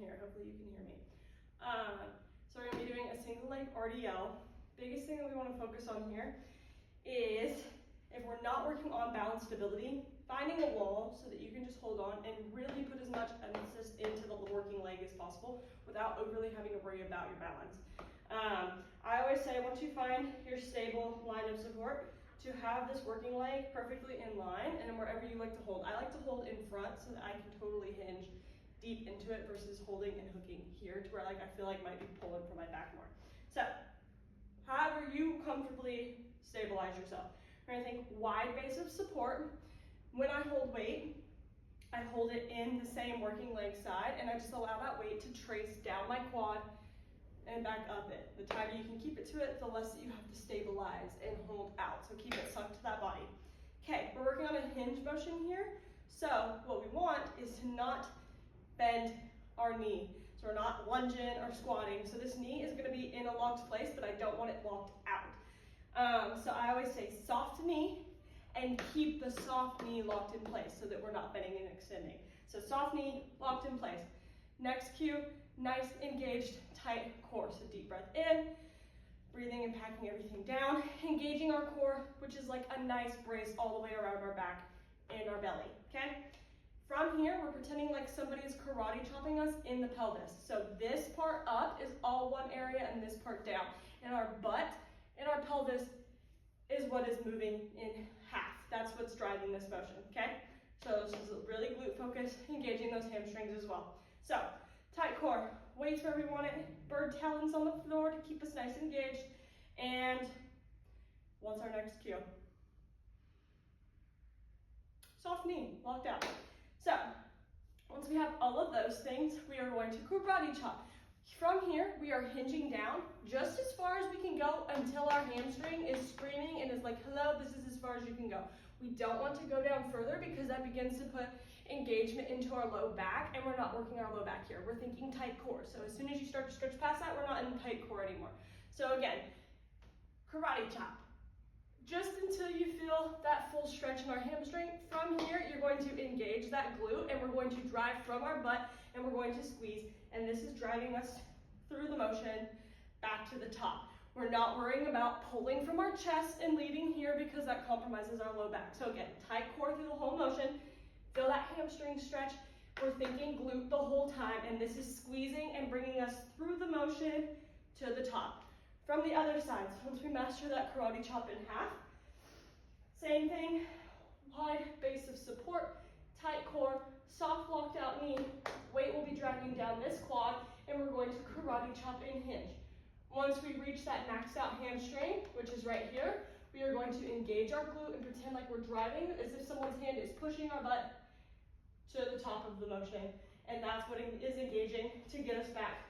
here. Hopefully you can hear me. So we're gonna be doing a single leg RDL. Biggest thing that we wanna focus on here is, if we're not working on balance stability, finding a wall so that you can just hold on and really put as much emphasis into the working leg as possible without overly having to worry about your balance. I always say, once you find your stable line of support, to have this working leg perfectly in line and wherever you like to hold. I like to hold in front so that I can totally hinge deep into it versus holding and hooking here to where I feel like might be pulling from my back more. So, however you comfortably stabilize yourself. We're gonna think wide base of support. When I hold weight, I hold it in the same working leg side and I just allow that weight to trace down my quad and back up it. The tighter you can keep it to it, the less that you have to stabilize and hold out. So keep it sunk to that body. Okay, we're working on a hinge motion here. So what we want is to not bend our knee. So we're not lunging or squatting. So this knee is gonna be in a locked place, but I don't want it locked out. So I always say soft knee and keep the soft knee locked in place so that we're not bending and extending. So soft knee locked in place. Next cue, nice engaged tight core. So deep breath in, breathing and packing everything down, engaging our core, which is like a nice brace all the way around our back and our belly, okay? From here, we're pretending like somebody is karate chopping us in the pelvis. So this part up is all one area and this part down. And our butt and our pelvis is what is moving in half. That's what's driving this motion, okay? So this is really glute focus, engaging those hamstrings as well. So tight core, weights where we want it, bird talons on the floor to keep us nice and engaged. And what's our next cue? Soft knee, locked out. So once we have all of those things, we are going to karate chop. From here, we are hinging down just as far as we can go until our hamstring is screaming and is like, hello, this is as far as you can go. We don't want to go down further because that begins to put engagement into our low back and we're not working our low back here. We're thinking tight core. So as soon as you start to stretch past that, we're not in tight core anymore. So again, karate chop. Just until you feel that full stretch in our hamstring. From here, you're going to engage that glute and we're going to drive from our butt and we're going to squeeze. And this is driving us through the motion back to the top. We're not worrying about pulling from our chest and leading here because that compromises our low back. So again, tight core through the whole motion. Feel that hamstring stretch. We're thinking glute the whole time and this is squeezing and bringing us through the motion to the top. From the other side, so once we master that karate chop in half, same thing, wide base of support, tight core, soft locked out knee, weight will be dragging down this quad, and we're going to karate chop and hinge. Once we reach that maxed out hamstring, which is right here, we are going to engage our glute and pretend like we're driving as if someone's hand is pushing our butt to the top of the motion. And that's what is engaging to get us back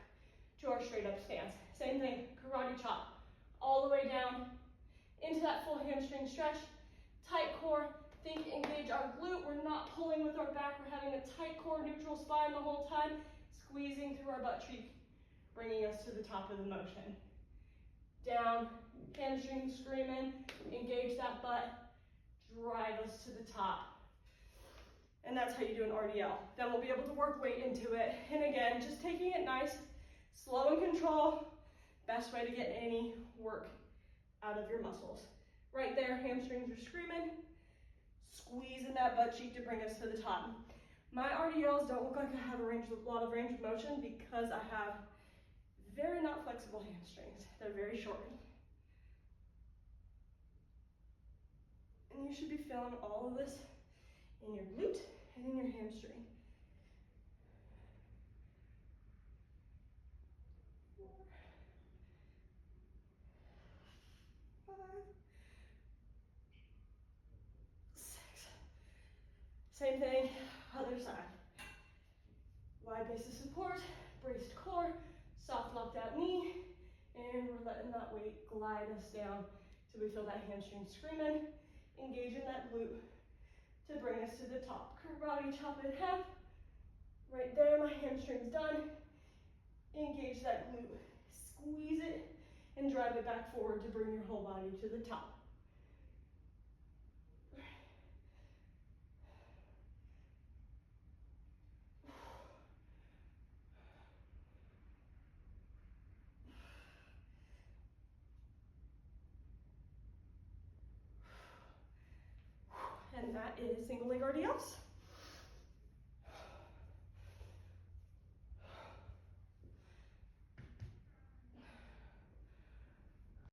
to our straight up stance. Same thing, karate chop, all the way down into that full hamstring stretch, tight core, think engage our glute. We're not pulling with our back, we're having a tight core, neutral spine the whole time, squeezing through our butt cheek, bringing us to the top of the motion. Down, hamstring screaming, engage that butt, drive us to the top. And that's how you do an RDL. Then we'll be able to work weight into it. And again, just taking it nice, slow and control, best way to get any work out of your muscles. Right there, hamstrings are screaming, squeezing that butt cheek to bring us to the top. My RDLs don't look like I have a lot of range of motion because I have very not flexible hamstrings. They're very short. And you should be feeling all of this in your glute and in your hamstring. 4, 5, 6. Same thing, other side. Wide base of support, braced core, soft locked out knee, and we're letting that weight glide us down till we feel that hamstring screaming, engaging that glute to bring us to the top. Karate chop in half. Right there, my hamstring's done. Engage that glute, squeeze it, and drive it back forward to bring your whole body to the top. and that is single leg RDLs.